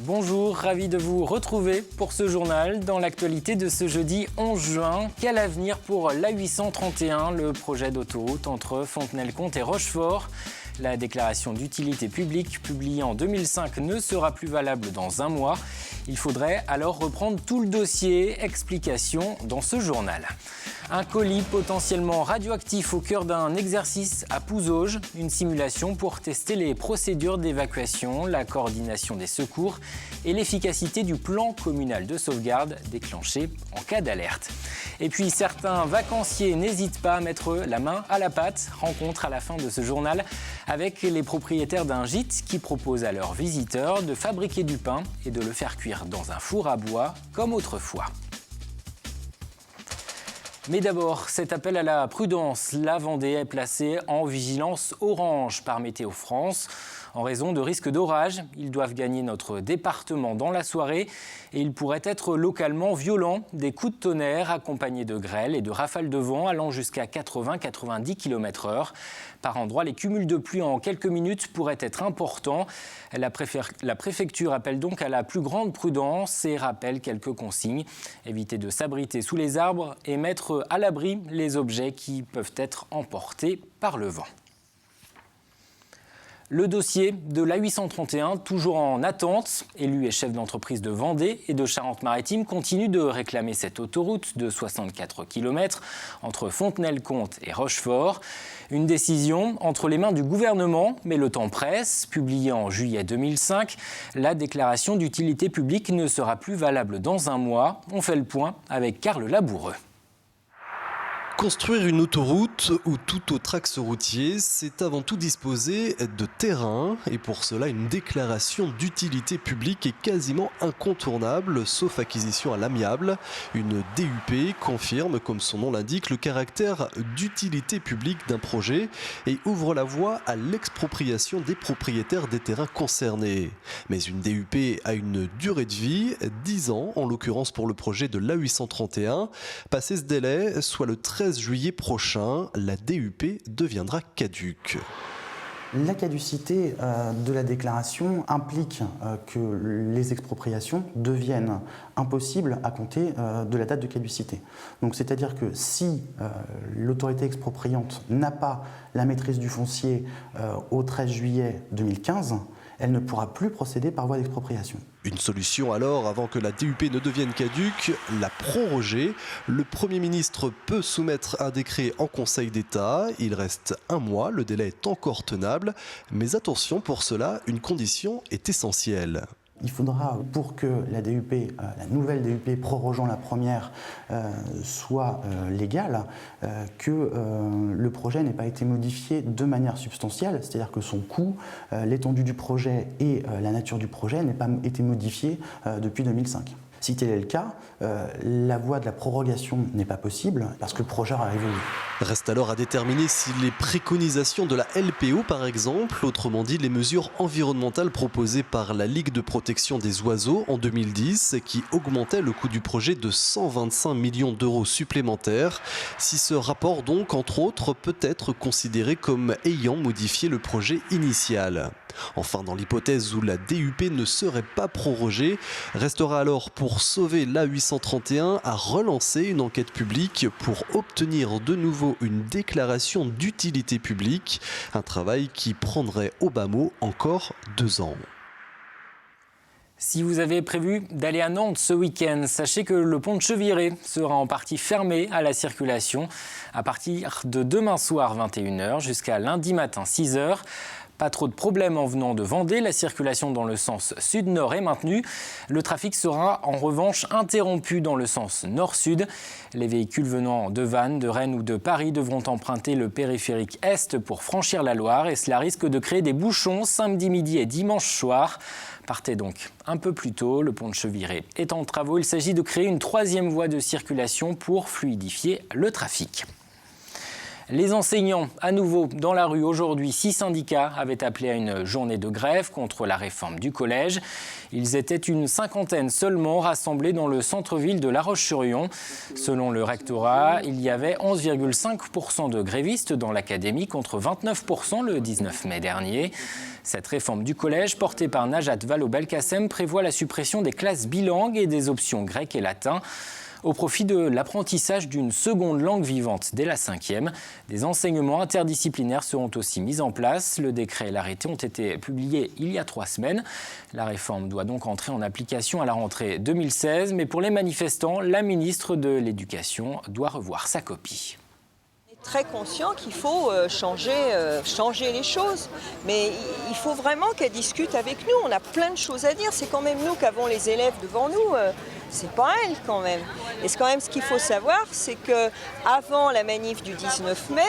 bonjour, ravi de vous retrouver pour ce journal. Dans l'actualité de ce jeudi 11 juin, quel avenir pour l'A831, le projet d'autoroute entre Fontenay-le-Comte et Rochefort? La déclaration d'utilité publique publiée en 2005 ne sera plus valable dans un mois. Il faudrait alors reprendre tout le dossier. Explication dans ce journal. Un colis potentiellement radioactif au cœur d'un exercice à Pouzauges. Une simulation pour tester les procédures d'évacuation, la coordination des secours et l'efficacité du plan communal de sauvegarde déclenché en cas d'alerte. Et puis certains vacanciers n'hésitent pas à mettre la main à la pâte. Rencontre à la fin de ce journal avec les propriétaires d'un gîte qui proposent à leurs visiteurs de fabriquer du pain et de le faire cuire dans un four à bois comme autrefois. Mais d'abord, cet appel à la prudence. La Vendée est placée en vigilance orange par Météo France. En raison de risques d'orage, ils doivent gagner notre département dans la soirée et ils pourraient être localement violents. Des coups de tonnerre accompagnés de grêle et de rafales de vent allant jusqu'à 80-90 km/h. Par endroits, les cumuls de pluie en quelques minutes pourraient être importants. La préfecture appelle donc à la plus grande prudence et rappelle quelques consignes. Éviter de s'abriter sous les arbres et mettre à l'abri les objets qui peuvent être emportés par le vent. Le dossier de l'A831, toujours en attente. Élus et chefs d'entreprise de Vendée et de Charente-Maritime continuent de réclamer cette autoroute de 64 km entre Fontenay-le-Comte et Rochefort. Une décision entre les mains du gouvernement, mais le temps presse. Publiée en juillet 2005, la déclaration d'utilité publique ne sera plus valable dans un mois. On fait le point avec Karl Laboureux. Construire une autoroute ou tout autre axe routier, c'est avant tout disposer de terrain. Et pour cela, une déclaration d'utilité publique est quasiment incontournable, sauf acquisition à l'amiable. Une DUP confirme, comme son nom l'indique, le caractère d'utilité publique d'un projet et ouvre la voie à l'expropriation des propriétaires des terrains concernés. Mais une DUP a une durée de vie, 10 ans en l'occurrence pour le projet de l'A831. Passé ce délai, soit le 13 juillet prochain, la DUP deviendra caduque. La caducité de la déclaration implique que les expropriations deviennent impossibles à compter de la date de caducité. Donc, c'est-à-dire que si l'autorité expropriante n'a pas la maîtrise du foncier au 13 juillet 2015, elle ne pourra plus procéder par voie d'expropriation. Une solution alors, avant que la DUP ne devienne caduque, la proroger. Le Premier ministre peut soumettre un décret en Conseil d'État. Il reste un mois, le délai est encore tenable. Mais attention, pour cela, une condition est essentielle. Il faudra, pour que la DUP, la nouvelle DUP prorogeant la première, soit légale, que le projet n'ait pas été modifié de manière substantielle, c'est-à-dire que son coût, l'étendue du projet et la nature du projet n'aient pas été modifiés depuis 2005. Si tel est le cas, la voie de la prorogation n'est pas possible parce que le projet a évolué. Reste alors à déterminer si les préconisations de la LPO, par exemple, autrement dit les mesures environnementales proposées par la Ligue de protection des oiseaux en 2010, qui augmentaient le coût du projet de 125 millions d'euros supplémentaires, si ce rapport donc, entre autres, peut être considéré comme ayant modifié le projet initial. Enfin, dans l'hypothèse où la DUP ne serait pas prorogée, restera alors pour sauver l'A831 à relancer une enquête publique pour obtenir de nouveau une déclaration d'utilité publique, un travail qui prendrait au bas mot encore 2 ans. Si vous avez prévu d'aller à Nantes ce week-end, sachez que le pont de Cheviré sera en partie fermé à la circulation à partir de demain soir 21h jusqu'à lundi matin 6h. Pas trop de problèmes en venant de Vendée, la circulation dans le sens sud-nord est maintenue. Le trafic sera en revanche interrompu dans le sens nord-sud. Les véhicules venant de Vannes, de Rennes ou de Paris devront emprunter le périphérique Est pour franchir la Loire et cela risque de créer des bouchons samedi midi et dimanche soir. Partez donc un peu plus tôt, le pont de Cheviré est en travaux. Il s'agit de créer une 3e voie de circulation pour fluidifier le trafic. Les enseignants, à nouveau dans la rue aujourd'hui, 6 syndicats avaient appelé à une journée de grève contre la réforme du collège. Ils étaient une cinquantaine seulement rassemblés dans le centre-ville de La Roche-sur-Yon. Selon le rectorat, il y avait 11,5% de grévistes dans l'académie contre 29% le 19 mai dernier. Cette réforme du collège, portée par Najat Vallaud-Belkacem, prévoit la suppression des classes bilingues et des options grec et latin, au profit de l'apprentissage d'une seconde langue vivante dès la 5e. Des enseignements interdisciplinaires seront aussi mis en place. Le décret et l'arrêté ont été publiés il y a 3 semaines. La réforme doit donc entrer en application à la rentrée 2016. Mais pour les manifestants, la ministre de l'Éducation doit revoir sa copie. Très conscient qu'il faut changer les choses. Mais il faut vraiment qu'elle discute avec nous. On a plein de choses à dire. C'est quand même nous qui avons les élèves devant nous. C'est pas elle quand même. Et ce qu'il faut savoir, c'est qu'avant la manif du 19 mai,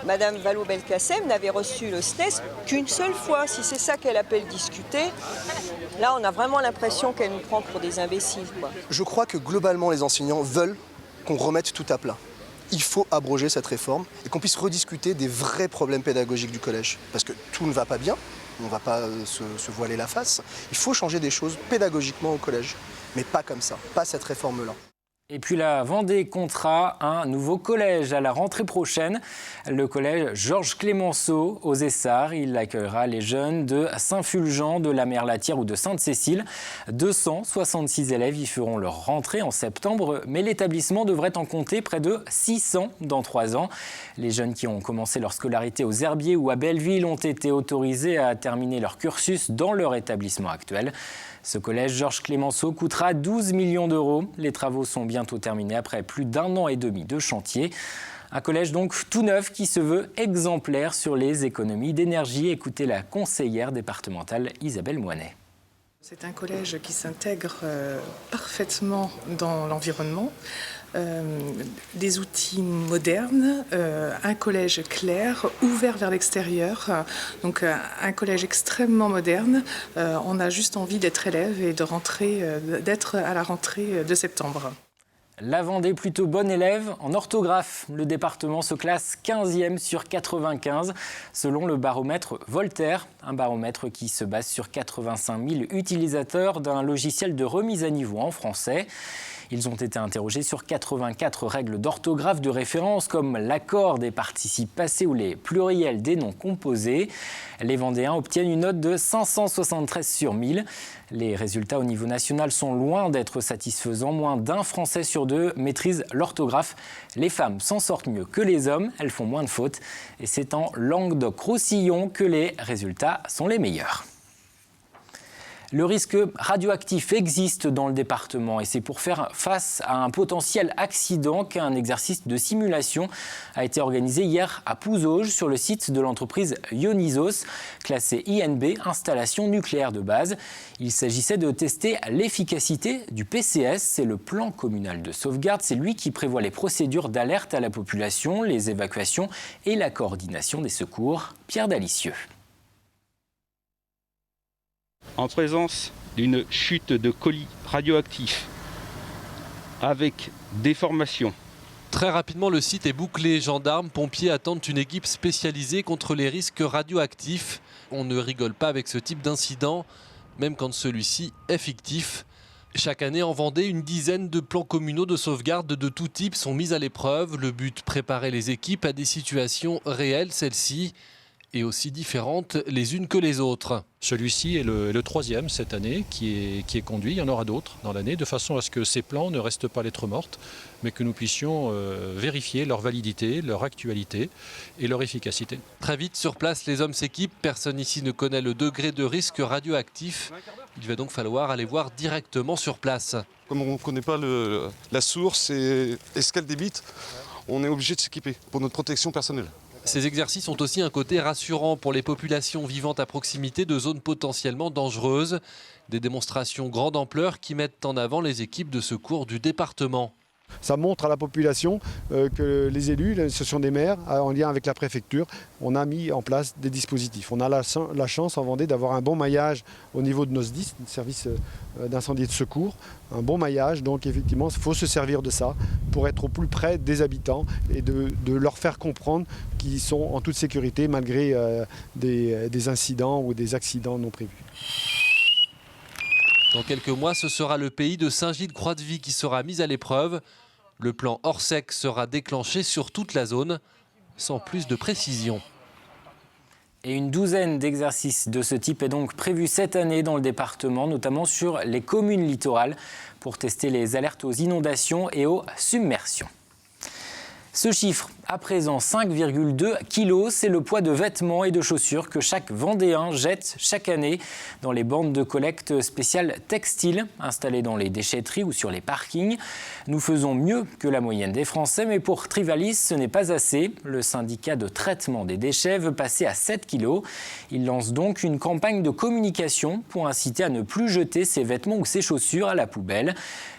Madame Vallaud-Belkacem n'avait reçu le SNES qu'une seule fois. Si c'est ça qu'elle appelle discuter, là on a vraiment l'impression qu'elle nous prend pour des imbéciles, quoi. Je crois que globalement les enseignants veulent qu'on remette tout à plat. Il faut abroger cette réforme et qu'on puisse rediscuter des vrais problèmes pédagogiques du collège. Parce que tout ne va pas bien, on ne va pas se voiler la face. Il faut changer des choses pédagogiquement au collège, mais pas comme ça, pas cette réforme-là. Et puis la Vendée comptera un nouveau collège à la rentrée prochaine. Le collège Georges Clémenceau aux Essarts. Il accueillera les jeunes de Saint-Fulgent, de la Merlatière ou de Sainte-Cécile. 266 élèves y feront leur rentrée en septembre, mais l'établissement devrait en compter près de 600 dans 3 ans. Les jeunes qui ont commencé leur scolarité aux Herbiers ou à Belleville ont été autorisés à terminer leur cursus dans leur établissement actuel. Ce collège Georges Clémenceau coûtera 12 millions d'euros. Les travaux sont bientôt terminés après plus d'1 an et demi de chantier. Un collège donc tout neuf qui se veut exemplaire sur les économies d'énergie. Écoutez la conseillère départementale Isabelle Moinet. C'est un collège qui s'intègre parfaitement dans l'environnement. Des outils modernes, un collège clair, ouvert vers l'extérieur, donc un collège extrêmement moderne. On a juste envie d'être élève et d'être à la rentrée de septembre. La Vendée plutôt bonne élève en orthographe. Le département se classe 15e sur 95 selon le baromètre Voltaire, un baromètre qui se base sur 85 000 utilisateurs d'un logiciel de remise à niveau en français. Ils ont été interrogés sur 84 règles d'orthographe de référence comme l'accord des participes passés ou les pluriels des noms composés. Les Vendéens obtiennent une note de 573 sur 1000. Les résultats au niveau national sont loin d'être satisfaisants. Moins d'1 Français sur 2 maîtrise l'orthographe. Les femmes s'en sortent mieux que les hommes, elles font moins de fautes. Et c'est en Languedoc-Roussillon que les résultats sont les meilleurs. Le risque radioactif existe dans le département et c'est pour faire face à un potentiel accident qu'un exercice de simulation a été organisé hier à Pouzauges sur le site de l'entreprise Ionisos, classée INB, installation nucléaire de base. Il s'agissait de tester l'efficacité du PCS, c'est le plan communal de sauvegarde. C'est lui qui prévoit les procédures d'alerte à la population, les évacuations et la coordination des secours. Pierre Dalicieux. En présence d'une chute de colis radioactifs avec déformation. Très rapidement, le site est bouclé. Gendarmes, pompiers attendent une équipe spécialisée contre les risques radioactifs. On ne rigole pas avec ce type d'incident, même quand celui-ci est fictif. Chaque année en Vendée, une dizaine de plans communaux de sauvegarde de tout type sont mis à l'épreuve. Le but, préparer les équipes à des situations réelles, celles-ci, et aussi différentes les unes que les autres. Celui-ci est le 3e cette année qui est conduit. Il y en aura d'autres dans l'année, de façon à ce que ces plans ne restent pas lettres mortes, mais que nous puissions vérifier leur validité, leur actualité et leur efficacité. Très vite, sur place, les hommes s'équipent. Personne ici ne connaît le degré de risque radioactif. Il va donc falloir aller voir directement sur place. Comme on ne connaît pas la source et ce qu'elle débite, on est obligé de s'équiper pour notre protection personnelle. Ces exercices ont aussi un côté rassurant pour les populations vivant à proximité de zones potentiellement dangereuses. Des démonstrations grande ampleur qui mettent en avant les équipes de secours du département. Ça montre à la population que les élus, l'association des maires, en lien avec la préfecture, on a mis en place des dispositifs. On a la chance en Vendée d'avoir un bon maillage au niveau de nos SDIS, service d'incendie et de secours, un bon maillage. Donc effectivement, il faut se servir de ça pour être au plus près des habitants et de leur faire comprendre qu'ils sont en toute sécurité malgré des incidents ou des accidents non prévus. Dans quelques mois, ce sera le pays de Saint-Gilles-Croix-de-Vie qui sera mis à l'épreuve. Le plan Orsec sera déclenché sur toute la zone, sans plus de précision. Et une douzaine d'exercices de ce type est donc prévu cette année dans le département, notamment sur les communes littorales, pour tester les alertes aux inondations et aux submersions. Ce chiffre, à présent 5,2 kg, c'est le poids de vêtements et de chaussures que chaque Vendéen jette chaque année dans les bandes de collecte spéciales textiles installées dans les déchetteries ou sur les parkings. Nous faisons mieux que la moyenne des Français, mais pour Trivalis, ce n'est pas assez. Le syndicat de traitement des déchets veut passer à 7 kg. Il lance donc une campagne de communication pour inciter à ne plus jeter ses vêtements ou ses chaussures à la poubelle.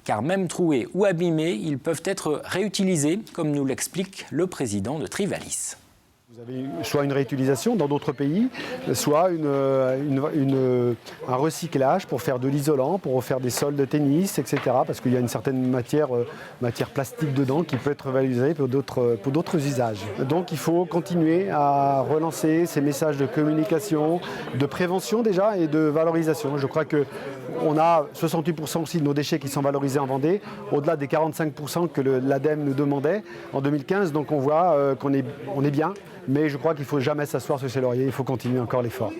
Car même troués ou abîmés, ils peuvent être réutilisés, comme nous l'explique le président de Trivalis. Vous avez soit une réutilisation dans d'autres pays, soit un recyclage pour faire de l'isolant, pour refaire des sols de tennis, etc. Parce qu'il y a une certaine matière plastique dedans qui peut être valorisée pour d'autres usages. Donc il faut continuer à relancer ces messages de communication, de prévention déjà et de valorisation. Je crois qu'on a 68% aussi de nos déchets qui sont valorisés en Vendée, au-delà des 45% que l'ADEME nous demandait en 2015. Donc on voit qu'on est bien. Mais je crois qu'il ne faut jamais s'asseoir sur ses lauriers, il faut continuer encore l'effort.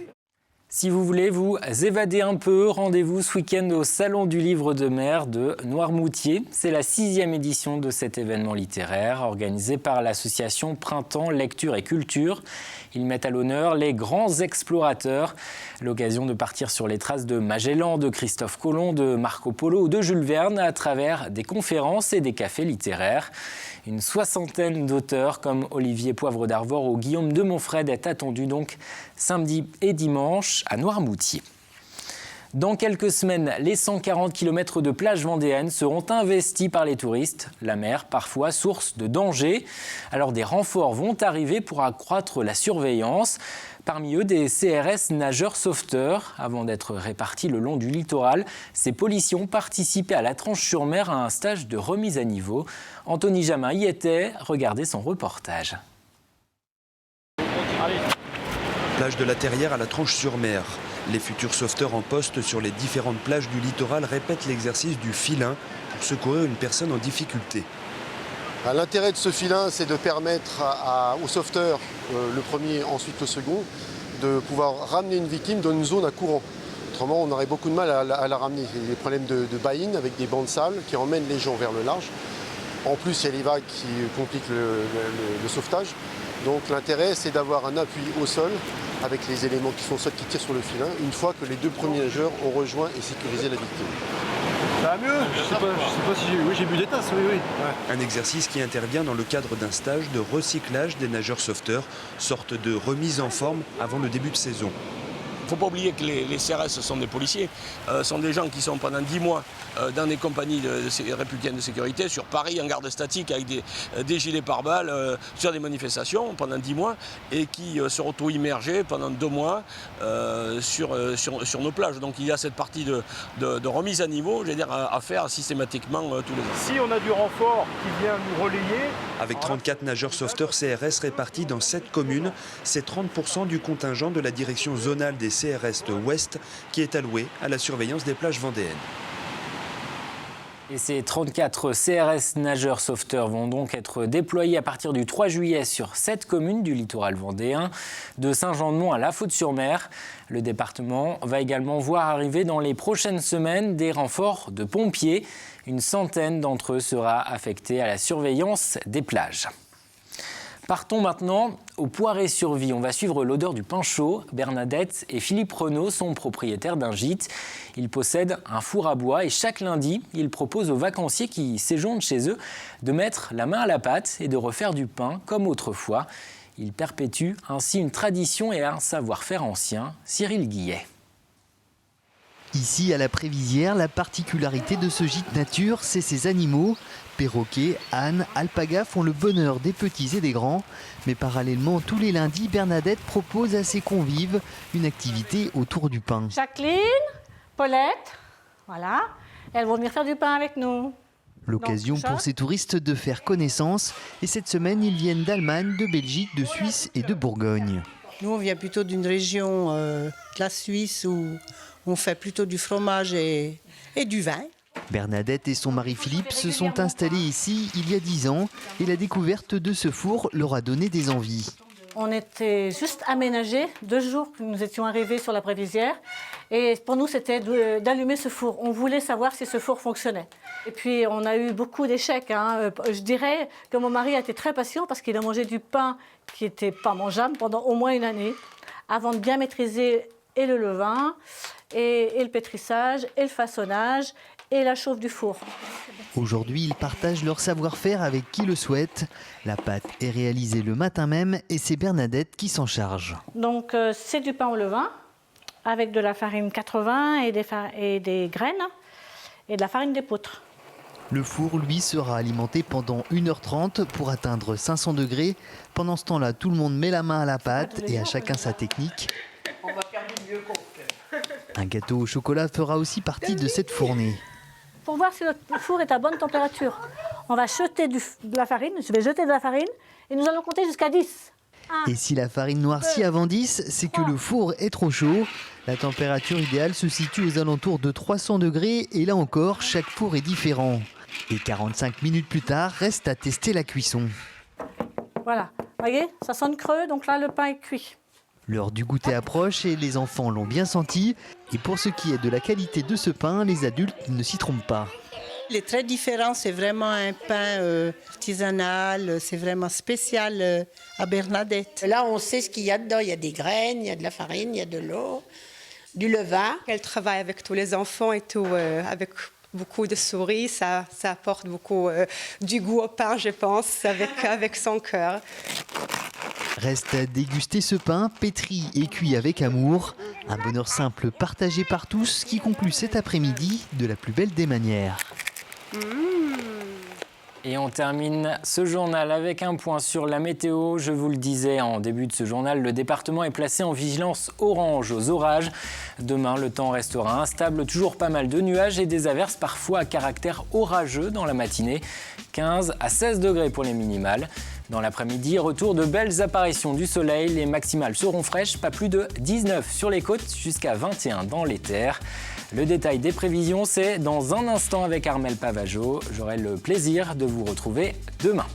Si vous voulez vous évader un peu, rendez-vous ce week-end au Salon du Livre de Mer de Noirmoutier. C'est la 6e édition de cet événement littéraire organisé par l'association Printemps, Lecture et Culture. Ils mettent à l'honneur les grands explorateurs. L'occasion de partir sur les traces de Magellan, de Christophe Colomb, de Marco Polo ou de Jules Verne à travers des conférences et des cafés littéraires. Une 60aine d'auteurs comme Olivier Poivre d'Arvor ou Guillaume de Montfred est attendue donc samedi et dimanche à Noirmoutier. Dans quelques semaines, les 140 km de plages vendéennes seront investis par les touristes. La mer, parfois source de danger. Alors des renforts vont arriver pour accroître la surveillance. Parmi eux, des CRS nageurs sauveteurs. Avant d'être répartis le long du littoral, ces policiers ont participé à la Tranche-sur-Mer à un stage de remise à niveau. Anthony Jamin y était. Regardez son reportage. Plage de la Terrière à la Tranche-sur-Mer. Les futurs sauveteurs en poste sur les différentes plages du littoral répètent l'exercice du filin pour secourir une personne en difficulté. L'intérêt de ce filin, c'est de permettre aux sauveteurs, le premier, ensuite le second, de pouvoir ramener une victime dans une zone à courant. Autrement, on aurait beaucoup de mal à la ramener. Il y a des problèmes de baïne avec des bancs de sable qui emmènent les gens vers le large. En plus, il y a les vagues qui compliquent le sauvetage. Donc l'intérêt, c'est d'avoir un appui au sol avec les éléments qui sont au sol qui tirent sur le filin, une fois que les deux premiers nageurs ont rejoint et sécurisé la victime. Ça va mieux? Je sais pas si j'ai bu des tasses, oui. Ouais. Un exercice qui intervient dans le cadre d'un stage de recyclage des nageurs sauveteurs, sorte de remise en forme avant le début de saison. Il ne faut pas oublier que les CRS sont des policiers, sont des gens qui sont pendant 10 mois dans des compagnies républicaines de sécurité, sur Paris en garde statique avec des gilets pare-balles, sur des manifestations pendant 10 mois et qui se retrouvent immergés pendant 2 mois sur nos plages. Donc il y a cette partie de remise à niveau, je veux dire, à faire systématiquement tous les ans. Si on a du renfort qui vient nous relayer... Avec 34 nageurs sauveteurs CRS répartis dans 7 communes, c'est 30% du contingent de la direction zonale des CRS Ouest qui est alloué à la surveillance des plages vendéennes. Et ces 34 CRS nageurs sauveteurs vont donc être déployés à partir du 3 juillet sur 7 communes du littoral vendéen, de Saint-Jean-de-Mont à La Faute-sur-Mer. Le département va également voir arriver dans les prochaines semaines des renforts de pompiers. Une centaine d'entre eux sera affectée à la surveillance des plages. Partons maintenant au Poiré-sur-Vie. On va suivre l'odeur du pain chaud. Bernadette et Philippe Renaud sont propriétaires d'un gîte. Ils possèdent un four à bois et chaque lundi, ils proposent aux vacanciers qui séjournent chez eux de mettre la main à la pâte et de refaire du pain comme autrefois. Ils perpétuent ainsi une tradition et un savoir-faire ancien. Cyril Guillet. Ici, à la Prévisière, la particularité de ce gîte nature, c'est ses animaux. perroquets, ânes, alpagas font le bonheur des petits et des grands. Mais parallèlement, tous les lundis, Bernadette propose à ses convives une activité autour du pain. Jacqueline, Paulette, voilà, elles vont venir faire du pain avec nous. L'occasion pour ces touristes de faire connaissance. Et cette semaine, ils viennent d'Allemagne, de Belgique, de Suisse et de Bourgogne. Nous, on vient plutôt d'une région de la Suisse où on fait plutôt du fromage et du vin. Bernadette et son mari Philippe se sont installés ici il y a 10 ans et la découverte de ce four leur a donné des envies. On était juste aménagés 2 jours que nous étions arrivés sur la Brévisière. Et pour nous, c'était d'allumer ce four. On voulait savoir si ce four fonctionnait. Et puis, on a eu beaucoup d'échecs. Je dirais que mon mari a été très patient parce qu'il a mangé du pain qui n'était pas mangeable pendant au moins 1 année, avant de bien maîtriser et le levain, et le pétrissage, et le façonnage, et la chauffe du four. Aujourd'hui, ils partagent leur savoir-faire avec qui le souhaite. La pâte est réalisée le matin même et c'est Bernadette qui s'en charge. Donc, c'est du pain au levain, avec de la farine 80 et des graines, et de la farine d'épeautre. Le four, lui, sera alimenté pendant 1h30 pour atteindre 500 degrés. Pendant ce temps-là, tout le monde met la main à la pâte et à chacun sa technique. On va faire du mieux qu'on fait. Un gâteau au chocolat fera aussi partie de cette fournée. Pour voir si le four est à bonne température, on va jeter de la farine, je vais jeter de la farine et nous allons compter jusqu'à 10. Et si la farine noircit avant 10, c'est que le four est trop chaud. La température idéale se situe aux alentours de 300 degrés et là encore, chaque four est différent. Et 45 minutes plus tard, reste à tester la cuisson. Voilà, vous voyez, ça sonne creux, donc là le pain est cuit. L'heure du goûter approche et les enfants l'ont bien senti. Et pour ce qui est de la qualité de ce pain, les adultes ne s'y trompent pas. Il est très différent, c'est vraiment un pain artisanal, c'est vraiment spécial à Bernadette. Là, on sait ce qu'il y a dedans. Il y a des graines, il y a de la farine, il y a de l'eau, du levain. Elle travaille avec tous les enfants et tout, avec beaucoup de souris. Ça apporte beaucoup du goût au pain, je pense, avec son cœur. Reste à déguster ce pain pétri et cuit avec amour. Un bonheur simple partagé par tous qui conclut cet après-midi de la plus belle des manières. Et on termine ce journal avec un point sur la météo. Je vous le disais en début de ce journal, le département est placé en vigilance orange aux orages. Demain, le temps restera instable, toujours pas mal de nuages et des averses parfois à caractère orageux dans la matinée. 15 à 16 degrés pour les minimales. Dans l'après-midi, retour de belles apparitions du soleil. Les maximales seront fraîches, pas plus de 19 sur les côtes, jusqu'à 21 dans les terres. Le détail des prévisions, c'est dans un instant avec Armelle Pavageau. J'aurai le plaisir de vous retrouver demain.